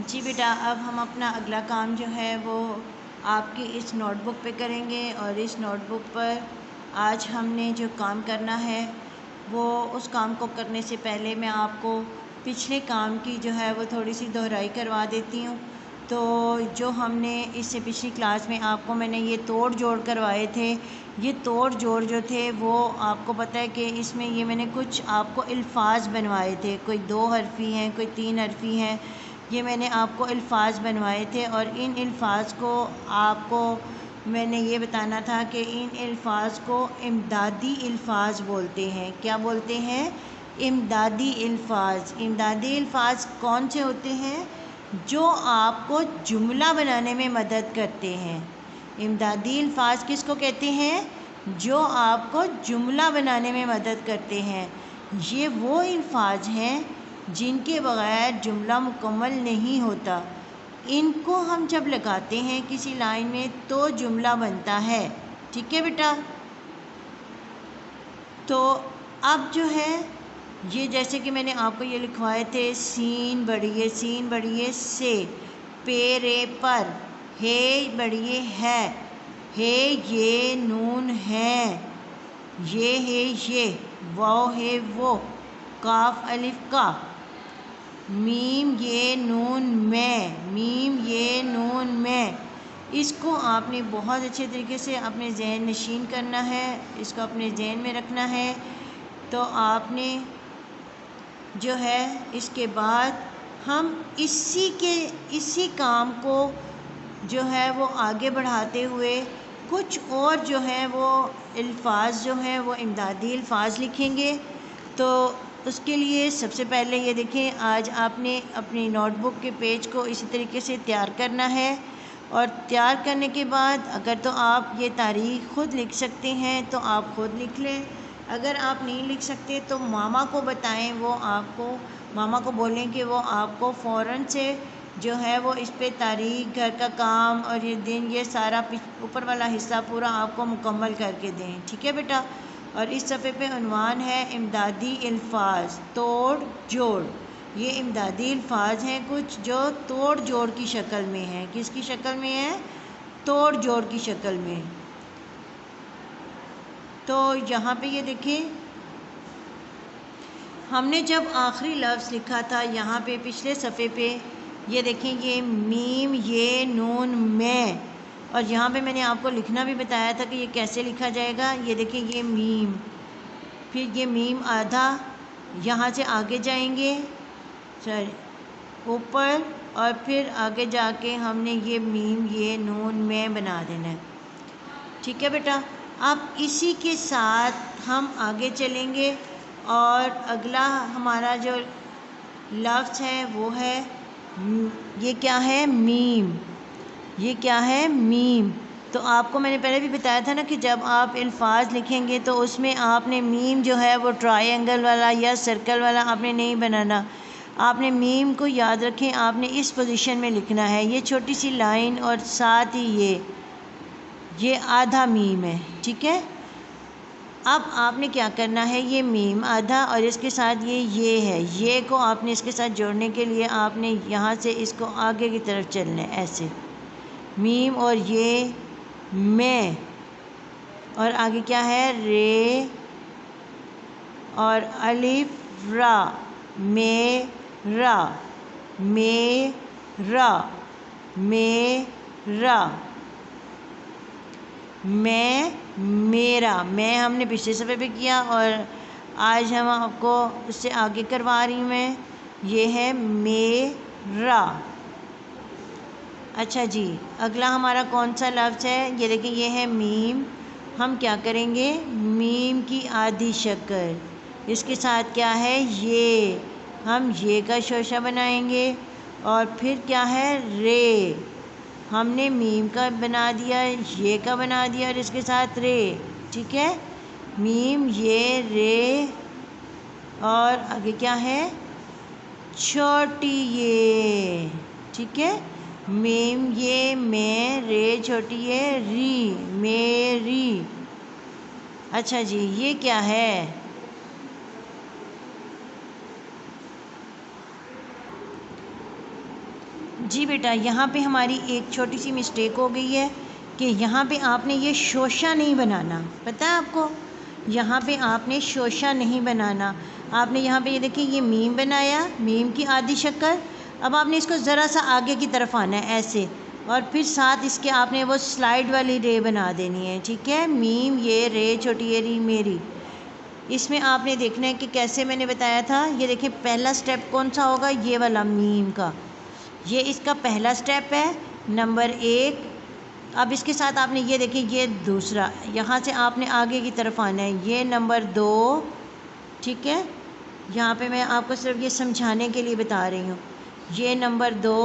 جی بیٹا، اب ہم اپنا اگلا کام جو ہے وہ آپ کی اس نوٹ بک پہ کریں گے، اور اس نوٹ بک پر آج ہم نے جو کام کرنا ہے وہ اس کام کو کرنے سے پہلے میں آپ کو پچھلے کام کی جو ہے وہ تھوڑی سی دہرائی کروا دیتی ہوں۔ تو جو ہم نے اس سے پچھلی کلاس میں آپ کو میں نے یہ توڑ جوڑ کروائے تھے، یہ توڑ جوڑ جو تھے وہ آپ کو پتہ ہے کہ اس میں یہ میں نے کچھ آپ کو الفاظ بنوائے تھے، کوئی 2 حرفی ہیں، کوئی 3 حرفی ہیں، یہ میں نے آپ کو الفاظ بنوائے تھے، اور ان الفاظ کو آپ کو میں نے یہ بتانا تھا کہ ان الفاظ کو امدادی الفاظ بولتے ہیں۔ کیا بولتے ہیں؟ امدادی الفاظ۔ امدادی الفاظ کون سے ہوتے ہیں؟ جو آپ کو جملہ بنانے میں مدد کرتے ہیں۔ امدادی الفاظ کس کو کہتے ہیں؟ جو آپ کو جملہ بنانے میں مدد کرتے ہیں۔ یہ وہ الفاظ ہیں جن کے بغیر جملہ مکمل نہیں ہوتا۔ ان کو ہم جب لگاتے ہیں کسی لائن میں تو جملہ بنتا ہے۔ ٹھیک ہے بیٹا؟ تو اب جو ہے یہ جیسے کہ میں نے آپ کو یہ لکھوائے تھے، سین بڑھیے سین بڑھیے سے، پے رے پر، ہے بڑھیے ہے، ہے یہ نون ہے، یہ ہے یہ، واو ہے وہ، کاف الف کا، میم یہ نون میں، میم یہ نون میں۔ اس کو آپ نے بہت اچھے طریقے سے اپنے ذہن نشین کرنا ہے، اس کو اپنے ذہن میں رکھنا ہے۔ تو آپ نے جو ہے اس کے بعد ہم اسی کام کو جو ہے وہ آگے بڑھاتے ہوئے کچھ اور جو ہے وہ الفاظ جو ہیں وہ امدادی الفاظ لکھیں گے۔ تو اس کے لیے سب سے پہلے یہ دیکھیں، آج آپ نے اپنی نوٹ بک کے پیج کو اسی طریقے سے تیار کرنا ہے، اور تیار کرنے کے بعد اگر تو آپ یہ تاریخ خود لکھ سکتے ہیں تو آپ خود لکھ لیں، اگر آپ نہیں لکھ سکتے تو ماما کو بتائیں، وہ آپ کو ماما کو بولیں کہ وہ آپ کو فوراً سے جو ہے وہ اس پہ تاریخ، گھر کا کام اور یہ دن، یہ سارا اوپر والا حصہ پورا آپ کو مکمل کر کے دیں۔ ٹھیک ہے بیٹا؟ اور اس صفحے پہ عنوان ہے امدادی الفاظ، توڑ جوڑ۔ یہ امدادی الفاظ ہیں کچھ جو توڑ جوڑ کی شکل میں ہیں۔ کس کی شکل میں ہیں؟ توڑ جوڑ کی شکل میں۔ تو یہاں پہ یہ دیکھیں، ہم نے جب آخری لفظ لکھا تھا یہاں پہ پچھلے صفحے پہ، یہ دیکھیں یہ میم یہ نون میں، اور یہاں پہ میں نے آپ کو لکھنا بھی بتایا تھا کہ یہ کیسے لکھا جائے گا۔ یہ دیکھیں یہ میم، پھر یہ میم آدھا، یہاں سے آگے جائیں گے اوپر، اور پھر آگے جا کے ہم نے یہ میم یہ نون میں بنا دینا ہے۔ ٹھیک ہے بیٹا؟ اب اسی کے ساتھ ہم آگے چلیں گے، اور اگلا ہمارا جو لفظ ہے وہ ہے، یہ کیا ہے؟ میم۔ یہ کیا ہے؟ میم۔ تو آپ کو میں نے پہلے بھی بتایا تھا نا کہ جب آپ الفاظ لکھیں گے تو اس میں آپ نے میم جو ہے وہ ٹرائی اینگل والا یا سرکل والا آپ نے نہیں بنانا، آپ نے میم کو یاد رکھیں، آپ نے اس پوزیشن میں لکھنا ہے، یہ چھوٹی سی لائن اور ساتھ ہی یہ آدھا میم ہے۔ ٹھیک ہے؟ اب آپ نے کیا کرنا ہے، یہ میم آدھا اور اس کے ساتھ یہ ہے، یہ کو آپ نے اس کے ساتھ جوڑنے کے لیے آپ نے یہاں سے اس کو آگے کی طرف چلنا ہے، ایسے میم اور یہ میں، اور آگے کیا ہے؟ رے اور الف را، میرا میرا میرا، میں میرا، میں ہم نے پچھلے صفحے پہ کیا اور آج ہم آپ کو اس سے آگے کروا رہی ہوں میں، یہ ہے میرا۔ اچھا جی، اگلا ہمارا کون سا لفظ ہے؟ یہ دیکھیں یہ ہے میم۔ ہم کیا کریں گے؟ میم کی آدھی شکل، اس کے ساتھ کیا ہے؟ یہ، ہم یہ کا شوشہ بنائیں گے، اور پھر کیا ہے؟ رے، ہم نے میم کا بنا دیا، یہ کا بنا دیا اور اس کے ساتھ رے۔ ٹھیک ہے؟ میم یہ رے، اور آگے کیا ہے؟ چھوٹی یہ۔ ٹھیک ہے؟ میم یہ میں، رے چھوٹی یہ ری، میری۔ اچھا جی، یہ کیا ہے؟ جی بیٹا یہاں پہ ہماری ایک چھوٹی سی مسٹیک ہو گئی ہے کہ یہاں پہ آپ نے یہ شوشہ نہیں بنانا، پتہ ہے آپ کو، یہاں پہ آپ نے شوشہ نہیں بنانا. آپ نے یہاں پہ یہ دیکھیں یہ میم بنایا، میم کی آدھی شکل. اب آپ نے اس کو ذرا سا آگے کی طرف آنا ہے ایسے، اور پھر ساتھ اس کے آپ نے وہ سلائیڈ والی رے بنا دینی ہے. ٹھیک ہے، میم یہ رے چھوٹی یہ ری میری. اس میں آپ نے دیکھنا ہے کہ کیسے میں نے بتایا تھا. یہ دیکھیں پہلا سٹیپ کون سا ہوگا، یہ والا میم کا، یہ اس کا پہلا سٹیپ ہے نمبر 1. اب اس کے ساتھ آپ نے یہ دیکھیں یہ دوسرا، یہاں سے آپ نے آگے کی طرف آنا ہے، یہ نمبر 2. ٹھیک ہے، یہاں پہ میں آپ کو صرف یہ سمجھانے کے لیے بتا رہی ہوں، یہ نمبر 2.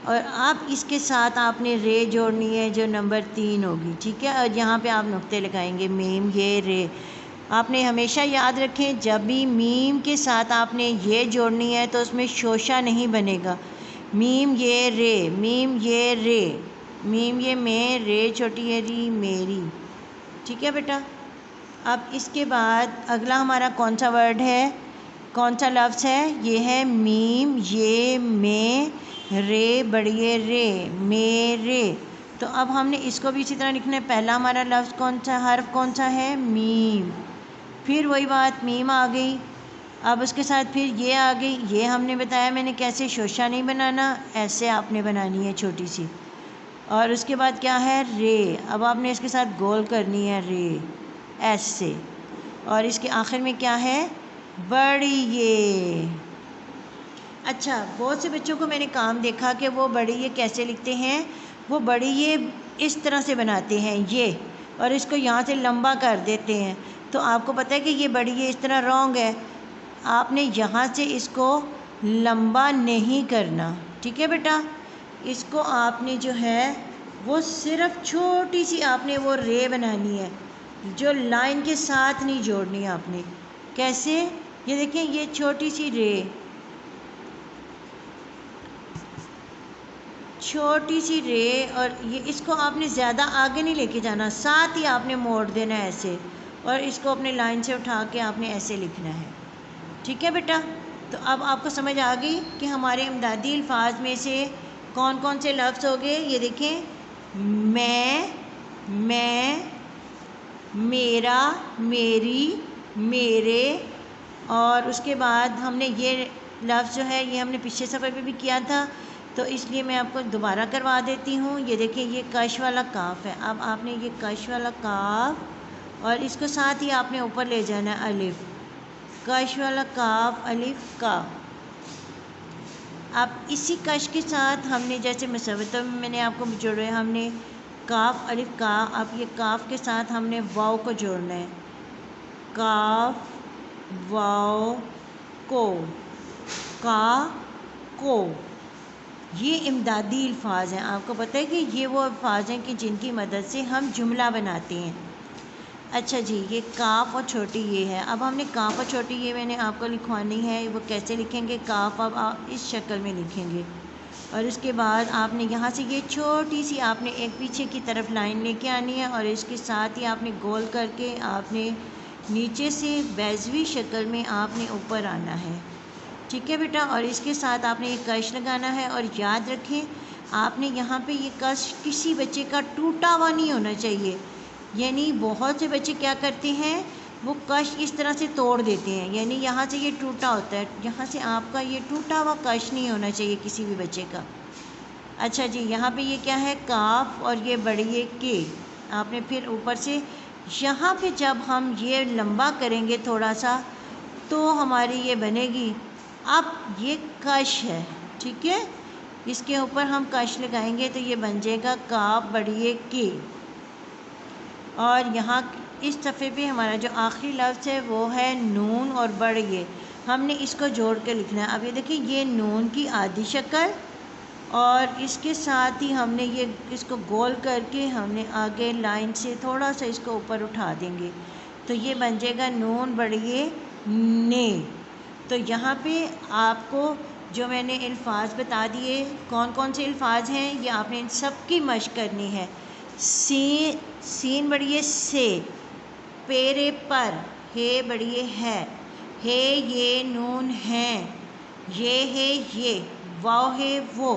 اور اب اس کے ساتھ آپ نے رے جوڑنی ہے جو نمبر 3 ہوگی. ٹھیک ہے، اور یہاں پہ آپ نقطے لگائیں گے، میم یہ رے. آپ نے ہمیشہ یاد رکھیں جب بھی میم کے ساتھ آپ نے یہ جوڑنی ہے تو اس میں شوشہ نہیں بنے گا. میم یہ رے، میم یہ رے، میم یہ میں، رے چھوٹی یہ ری میری. ٹھیک ہے بیٹا. اب اس کے بعد اگلا ہمارا کون سا ورڈ ہے، کون سا لفظ ہے، یہ ہے میم یہ میں، رے بڑی رے، میرے. تو اب ہم نے اس کو بھی اسی طرح لکھنا ہے. پہلا ہمارا لفظ کون سا، حرف کون سا ہے، میم. پھر وہی بات، میم آ گئی. اب اس کے ساتھ پھر یہ آ گئی. یہ ہم نے بتایا میں نے کیسے، شوشہ نہیں بنانا، ایسے آپ نے بنانی ہے چھوٹی سی. اور اس کے بعد کیا ہے، رے. اب آپ نے اس کے ساتھ گول کرنی ہے رے، ایسے. اور اس کے آخر میں کیا ہے، بڑی یہ. اچھا بہت سے بچوں کو میں نے کام دیکھا کہ وہ بڑی یہ کیسے لکھتے ہیں، وہ بڑی یہ اس طرح سے بناتے ہیں یہ، اور اس کو یہاں سے لمبا کر دیتے ہیں. تو آپ کو پتہ ہے کہ یہ بڑی یہ اس طرح رونگ ہے. آپ نے یہاں سے اس کو لمبا نہیں کرنا. ٹھیک ہے بیٹا، اس کو آپ نے جو ہے وہ صرف چھوٹی سی آپ نے وہ رے بنانی ہے، جو لائن کے ساتھ نہیں جوڑنی آپ نے. کیسے، یہ دیکھیں یہ چھوٹی سی رے، چھوٹی سی رے، اور یہ اس کو آپ نے زیادہ آگے نہیں لے کے جانا، ساتھ ہی آپ نے موڑ دینا ہے ایسے، اور اس کو اپنے لائن سے اٹھا کے آپ نے ایسے لکھنا ہے. ٹھیک ہے بیٹا. تو اب آپ کو سمجھ آ گئی کہ ہمارے امدادی الفاظ میں سے کون کون سے لفظ ہو گئے. یہ دیکھیں میں، میرا، میری، میرے. اور اس کے بعد ہم نے یہ لفظ جو ہے یہ ہم نے پچھلے صفحے پہ بھی کیا تھا، تو اس لیے میں آپ کو دوبارہ کروا دیتی ہوں. یہ دیکھیں یہ کش والا کاف ہے. اب آپ نے یہ کش والا کاف، اور اس کو ساتھ ہی آپ نے اوپر لے جانا ہے الف، کش والا کاف الف کا. اب اسی کش کے ساتھ ہم نے جیسے مسوتوں میں نے آپ کو جوڑے، ہم نے کاف الف کا. اب یہ کاف کے ساتھ ہم نے واو کو جوڑنا ہے، کاف واو کو، کا کو. یہ امدادی الفاظ ہیں. آپ کو پتہ ہے کہ یہ وہ الفاظ ہیں کہ جن کی مدد سے ہم جملہ بناتے ہیں. اچھا جی، یہ کاف اور چھوٹی یہ ہے. اب ہم نے کاف اور چھوٹی یہ میں نے آپ کو لکھوانی ہے. وہ کیسے لکھیں گے، کاف اب آپ اس شکل میں لکھیں گے، اور اس کے بعد آپ نے یہاں سے یہ چھوٹی سی آپ نے ایک پیچھے کی طرف لائن لے کے آنی ہے، اور اس کے ساتھ ہی آپ نے گول کر کے آپ نے نیچے سے بیضوی شکل میں آپ نے اوپر آنا ہے. ٹھیک ہے بیٹا. اور اس کے ساتھ آپ نے یہ کش لگانا ہے. اور یاد رکھیں آپ نے یہاں پہ یہ کش کسی بچے کا ٹوٹا ہوا نہیں ہونا چاہیے. یعنی بہت سے بچے کیا کرتے ہیں، وہ کش اس طرح سے توڑ دیتے ہیں، یعنی یہاں سے یہ ٹوٹا ہوتا ہے، یہاں سے آپ کا یہ ٹوٹا ہوا کش نہیں ہونا چاہیے کسی بھی بچے کا. اچھا جی، یہاں پہ یہ کیا ہے، کاف، اور یہ بڑی یہ کے. آپ نے پھر اوپر سے یہاں پہ جب ہم یہ لمبا کریں گے تھوڑا سا تو ہماری یہ بنے گی. اب یہ کش ہے، ٹھیک ہے، اس کے اوپر ہم کش لگائیں گے تو یہ بن جائے گا کاف بڑی یہ کے. اور یہاں اس صفحے پہ ہمارا جو آخری لفظ ہے وہ ہے نون اور بڑ یہ. ہم نے اس کو جوڑ کے لکھنا ہے. اب یہ دیکھیں یہ نون کی آدھی شکل، اور اس کے ساتھ ہی ہم نے یہ اس کو گول کر کے ہم نے آگے لائن سے تھوڑا سا اس کو اوپر اٹھا دیں گے تو یہ بن جائے گا نون بڑھئے نے. تو یہاں پہ آپ کو جو میں نے الفاظ بتا دیے کون کون سے الفاظ ہیں، یہ آپ نے ان سب کی مشق کرنی ہے. سین بڑھئے سے، پیرے پر، ہے بڑھئے ہے، یہ نون ہیں، یہ ہے یہ، واو ہے وہ،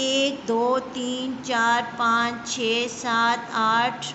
1 2 3 4 5 6 7 8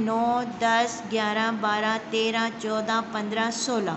9 10 11 12 13 14 15 16,